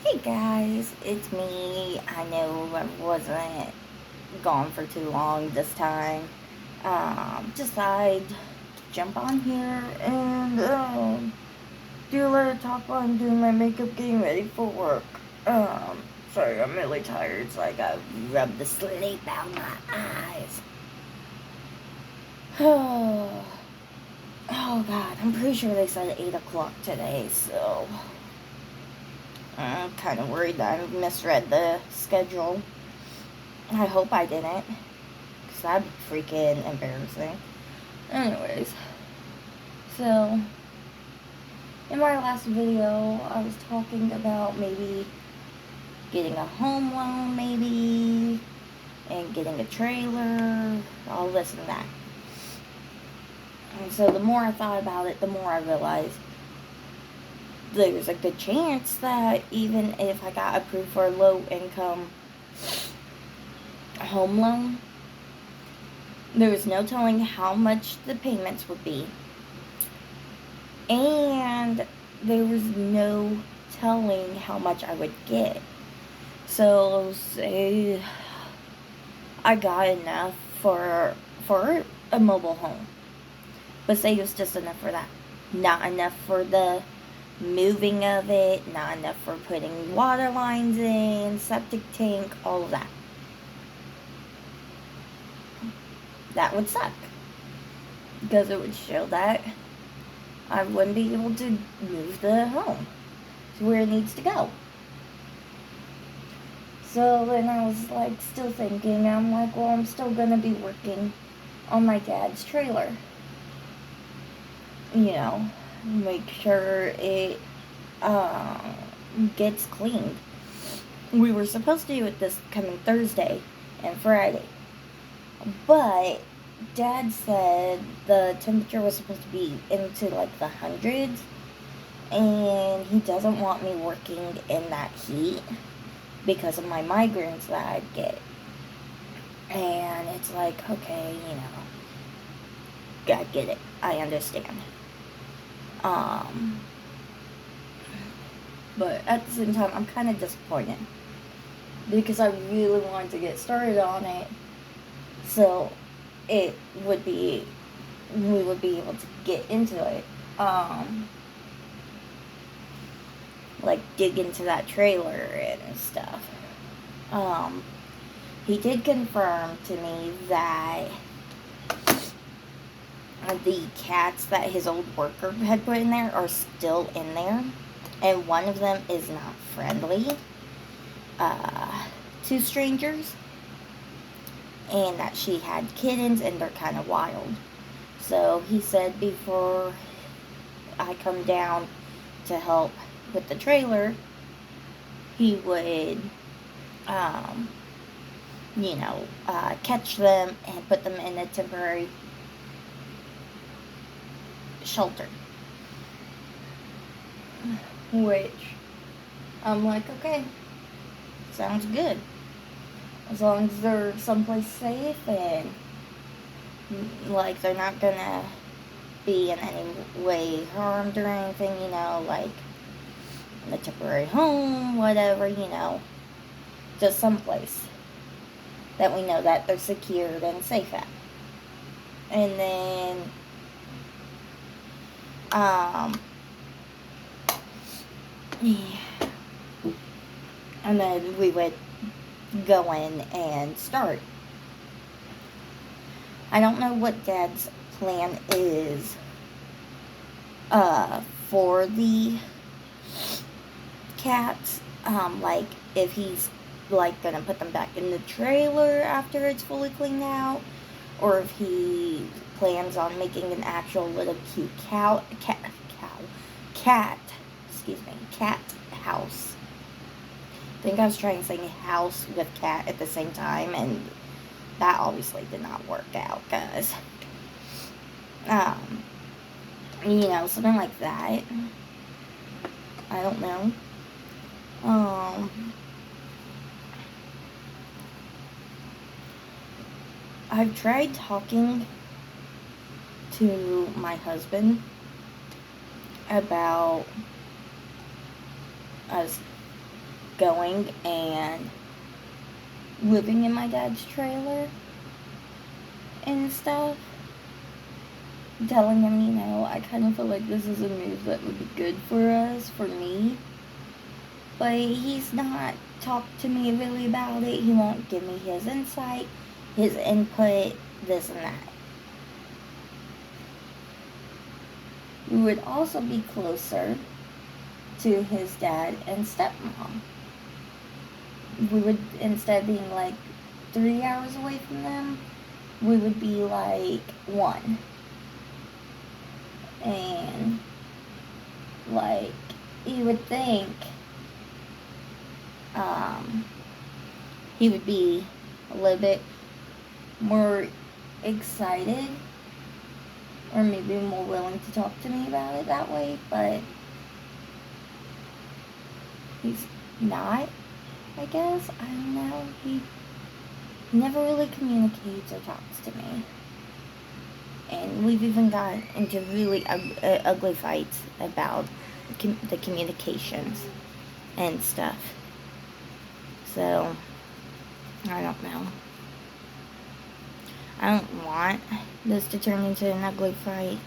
Hey guys, it's me. I know I wasn't gone for too long this time. Decided to jump on here and do a little talk while I'm doing my makeup, getting ready for work. Sorry, I'm really tired, so I gotta rub the sleep out of my eyes. Oh god, I'm pretty sure they said 8 o'clock today, so I'm kind of worried that I misread the schedule. I hope I didn't, because that'd be freaking embarrassing. Anyways, so in my last video, I was talking about maybe getting a home loan, maybe, and getting a trailer, all this and that. And so the more I thought about it, the more I realized there's a good chance that even if I got approved for a low income home loan, there was no telling how much the payments would be. And there was no telling how much I would get. So say I got enough for a mobile home. But say it was just enough for that. Not enough for the moving of it, not enough for putting water lines in, septic tank, all of that. That would suck. Because it would show that I wouldn't be able to move the home to where it needs to go. So then I was like still thinking, I'm like, well, I'm still gonna be working on my dad's trailer. You know, make sure it gets cleaned. We were supposed to do it this coming Thursday and Friday. But Dad said the temperature was supposed to be into like the hundreds, and he doesn't want me working in that heat because of my migraines that I get. And it's like, okay, I get it. I understand. But at the same time, I'm kind of disappointed because I really wanted to get started on it, so we would be able to get into it. Like dig into that trailer and stuff. He did confirm to me that the cats that his old worker had put in there are still in there, and one of them is not friendly to strangers, and that she had kittens and they're kind of wild. So he said before I come down to help with the trailer, he would catch them and put them in a temporary shelter. Which I'm like, okay, sounds good. As long as they're someplace safe and like they're not gonna be in any way harmed or anything, like in a temporary home, whatever, just someplace that we know that they're secured and safe at. And then and then we would go in and start. I don't know what Dad's plan is for the cats. Like if he's like gonna put them back in the trailer after it's fully cleaned out, or if he plans on making an actual little cute cat house. I think I was trying to say house with cat at the same time, and that obviously did not work out, guys. Something like that. I don't know. I've tried talking to my husband about us going and living in my dad's trailer and stuff. Telling him, I kind of feel like this is a move that would be good for us, for me. But he's not talked to me really about it. He won't give me his insight, his input, this and that. We would also be closer to his dad and stepmom. We would, instead of being like 3 hours away from them, we would be like 1. And, like, you would think, he would be a little bit more excited, or maybe more willing to talk to me about it that way, but he's not, I guess. I don't know. He never really communicates or talks to me. And we've even got into really ugly fights about the communications and stuff. So, I don't know. I don't want this to turn into an ugly fight,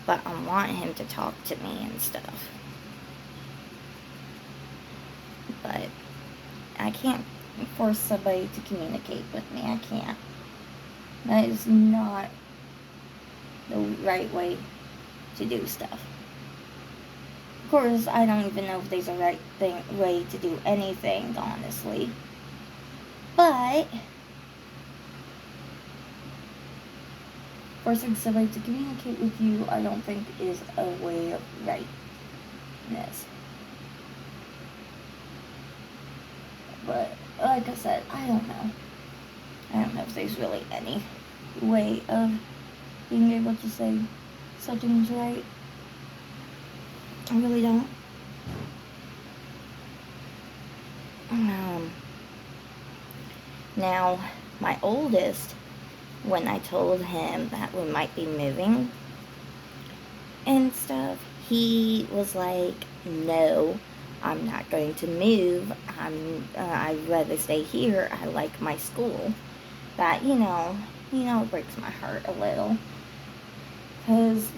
but I want him to talk to me and stuff. But I can't force somebody to communicate with me. I can't. That is not the right way to do stuff. Of course, I don't even know if there's a right way to do anything, honestly. But forcing somebody to communicate with you, I don't think is a way of rightness. But, like I said, I don't know. I don't know if there's really any way of being able to say something's right. I really don't. Now, my oldest, when I told him that we might be moving and stuff, he was like, no, I'm not going to move. I'd rather stay here. I like my school. That, it breaks my heart a little. Because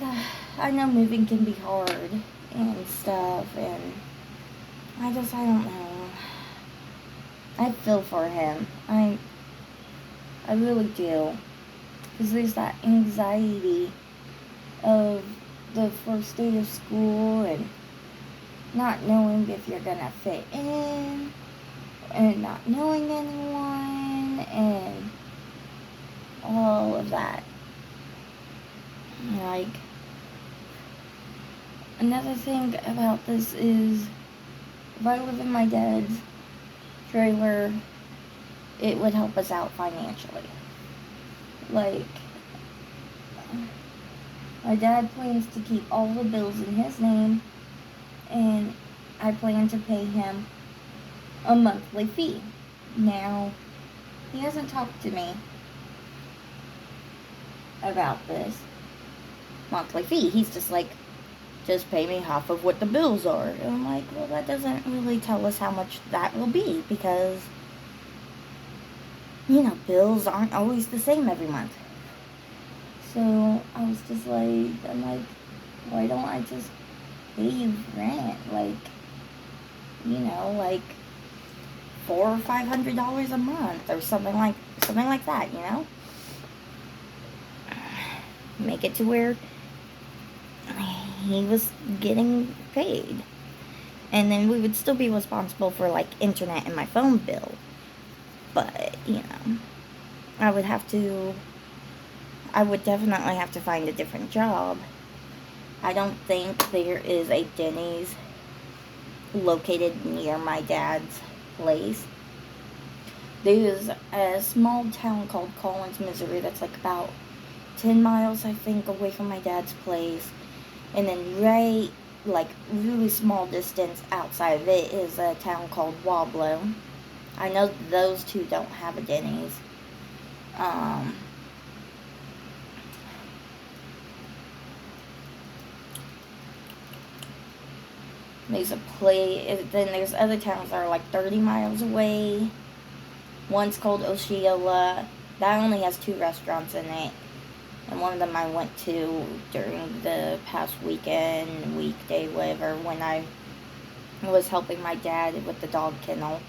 I know moving can be hard and stuff, and I don't know. I feel for him. I really do. Because there's that anxiety of the first day of school and not knowing if you're gonna fit in and not knowing anyone and all of that. Like, another thing about this is, if I live in my dad's trailer, it would help us out financially. Like, my dad plans to keep all the bills in his name, and I plan to pay him a monthly fee. Now, he hasn't talked to me about this monthly fee. He's just like, just pay me half of what the bills are. And I'm like, well, that doesn't really tell us how much that will be, because, bills aren't always the same every month. So, I was just like, why don't I just pay you rent? Like, like $400 or $500 a month or something like that, Make it to where he was getting paid. And then we would still be responsible for, like, internet and my phone bill. But, I would definitely have to find a different job. I don't think there is a Denny's located near my dad's place. There's a small town called Collins, Missouri that's like about 10 miles, I think, away from my dad's place. And then really small distance outside of it is a town called Wablo. I know those two don't have a Denny's. There's a place, then there's other towns that are like 30 miles away. One's called Osceola. That only has 2 restaurants in it. And one of them I went to during the past weekend, weekday, whatever, when I was helping my dad with the dog kennel.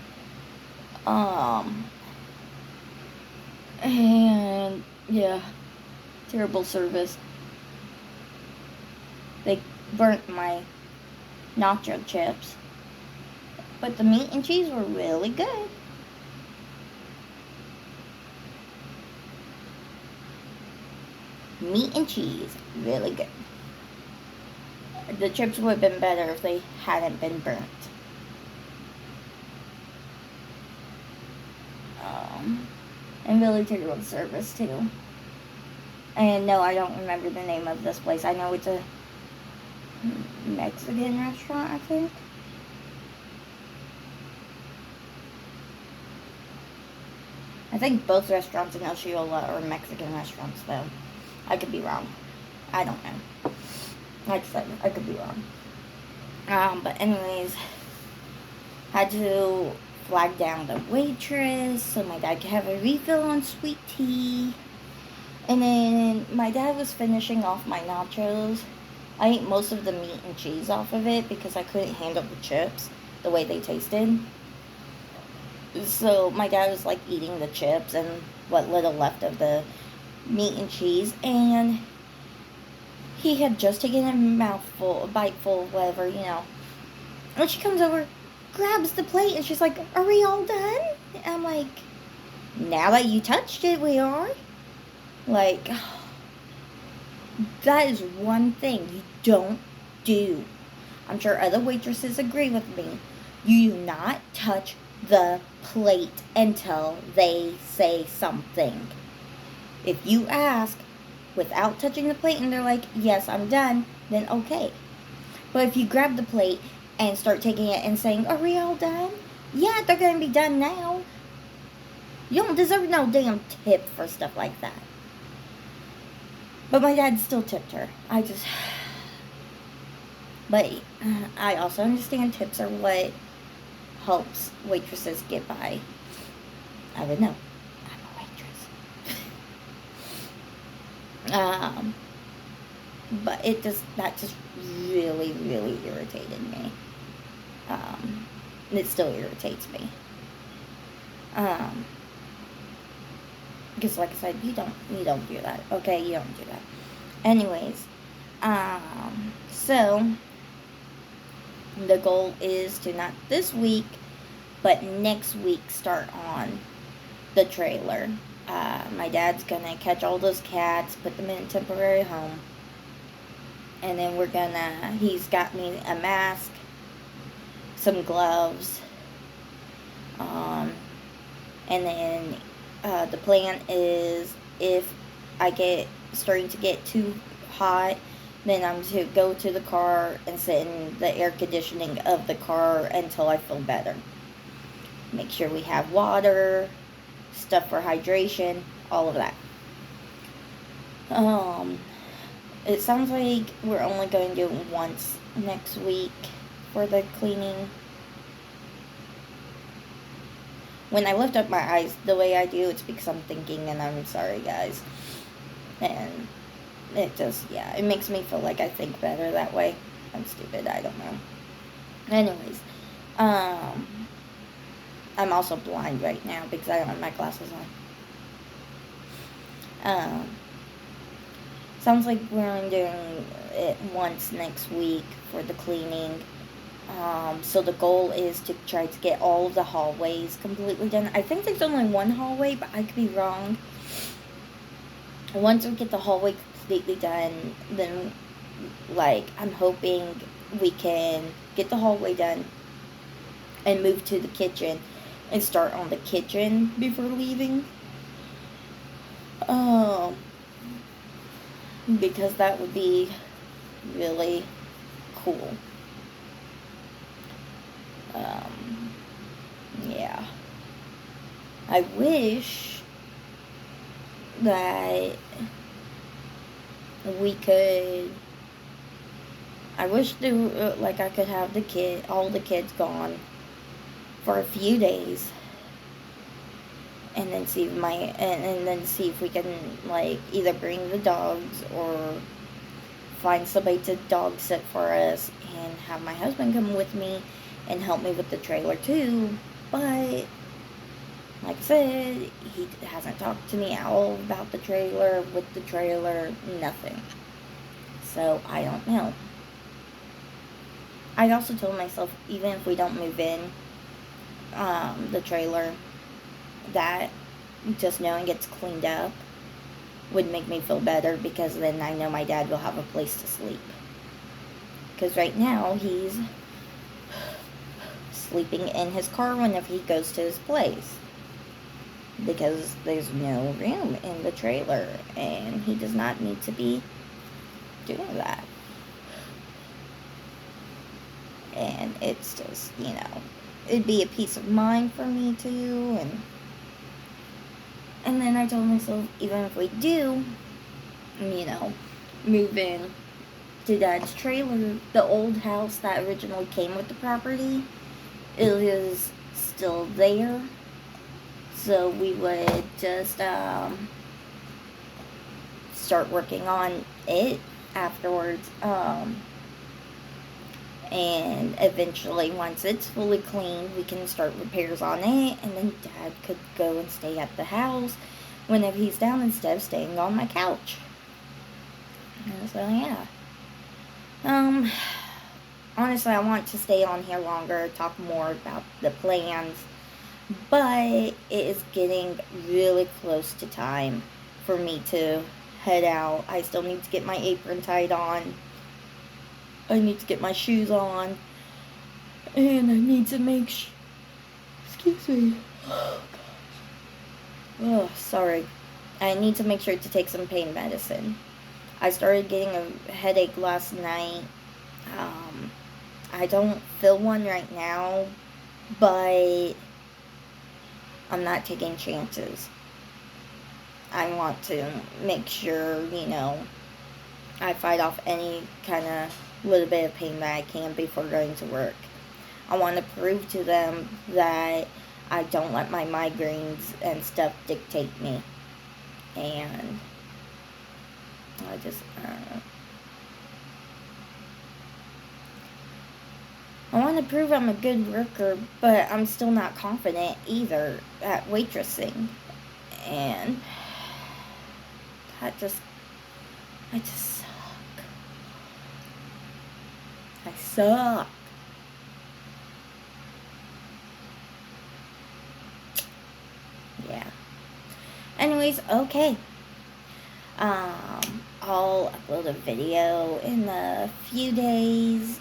And yeah, terrible service. They burnt my nacho chips, but the meat and cheese were really good. Meat and cheese, really good. The chips would have been better if they hadn't been burnt. And really terrible service too. And no, I don't remember the name of this place. I know it's a Mexican restaurant, I think. I think both restaurants in Osceola are Mexican restaurants, though. I could be wrong. I don't know. Like I said, I could be wrong. But anyways, had to flag down the waitress so my dad could have a refill on sweet tea. And then my dad was finishing off my nachos. I ate most of the meat and cheese off of it because I couldn't handle the chips the way they tasted. So my dad was like eating the chips and what little left of the meat and cheese, and he had just taken a biteful, whatever, And she comes over, grabs the plate, and she's like, "Are we all done?" And I'm like, "Now that you touched it, we are." Like, that is one thing you don't do. I'm sure other waitresses agree with me. You do not touch the plate until they say something. If you ask without touching the plate and they're like, "Yes, I'm done," then okay. But if you grab the plate and start taking it and saying, "Are we all done?" Yeah, they're going to be done now. You don't deserve no damn tip for stuff like that. But my dad still tipped her. But I also understand tips are what helps waitresses get by. I would know. I'm a waitress. But that just really, really irritated me. It still irritates me. Because like I said, you don't do that. Okay, you don't do that. Anyways, so the goal is to not this week, but next week start on the trailer. My dad's gonna catch all those cats, put them in a temporary home, and then he's got me a mask, some gloves, and then the plan is if I starting to get too hot, then I'm to go to the car and sit in the air conditioning of the car until I feel better. Make sure we have water, stuff for hydration, all of that. It sounds like we're only going to do it once next week for the cleaning. When I lift up my eyes the way I do, it's because I'm thinking, and I'm sorry, guys. And it just, it makes me feel like I think better that way. I'm stupid, I don't know. Anyways, I'm also blind right now because I don't have my glasses on. Sounds like we're doing it once next week for the cleaning. So the goal is to try to get all of the hallways completely done. I think there's only one hallway, but I could be wrong. Once we get the hallway completely done, then, I'm hoping we can get the hallway done and move to the kitchen and start on the kitchen before leaving. Because that would be really cool. Yeah. I wish that we could, I wish like I could have all the kids gone for a few days, and then see if and then see if we can like either bring the dogs or find somebody to dog sit for us, and have my husband come with me and help me with the trailer too. But like I said, he hasn't talked to me at all about the trailer, with the trailer, nothing. So I don't know. I also told myself, even if we don't move in the trailer, that just knowing it's cleaned up would make me feel better, because then I know my dad will have a place to sleep. Because right now he's sleeping in his car whenever he goes to his place, because there's no room in the trailer, and he does not need to be doing that. And it's just, it'd be a peace of mind for me too. And then I told myself, even if we do, move in to Dad's trailer, the old house that originally came with the property, it is still there. So we would just start working on it afterwards. And eventually, once it's fully cleaned, we can start repairs on it, and then Dad could go and stay at the house whenever he's down, instead of staying on my couch. And so, yeah. Honestly, I want to stay on here longer, talk more about the plans, but it is getting really close to time for me to head out. I still need to get my apron tied on. I need to get my shoes on, and I need to make excuse me. Oh, gosh. Oh, sorry. I need to make sure to take some pain medicine. I started getting a headache last night. I don't feel one right now, but I'm not taking chances. I want to make sure, I fight off any kind of little bit of pain that I can before going to work. I want to prove to them that I don't let my migraines and stuff dictate me. And I don't know. I want to prove I'm a good worker, but I'm still not confident either at waitressing. And I just suck. I suck. Yeah. Anyways, okay. I'll upload a video in a few days,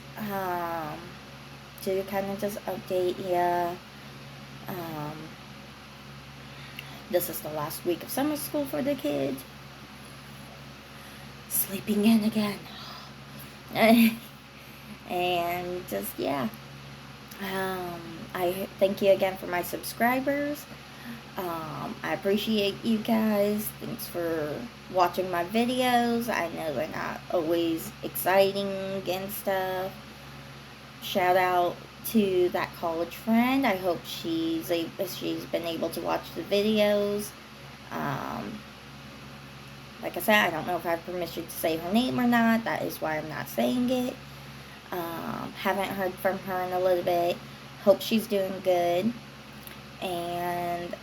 to kind of just update you. This is the last week of summer school for the kids. Sleeping in again. And just, yeah. I thank you again for my subscribers. I appreciate you guys. Thanks for watching my videos. I know they're not always exciting and stuff. Shout out to that college friend. I hope she's been able to watch the videos. Like I said, I don't know if I have permission to say her name or not. That is why I'm not saying it. Haven't heard from her in a little bit. Hope she's doing good. And,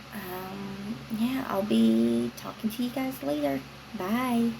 yeah, I'll be talking to you guys later. Bye.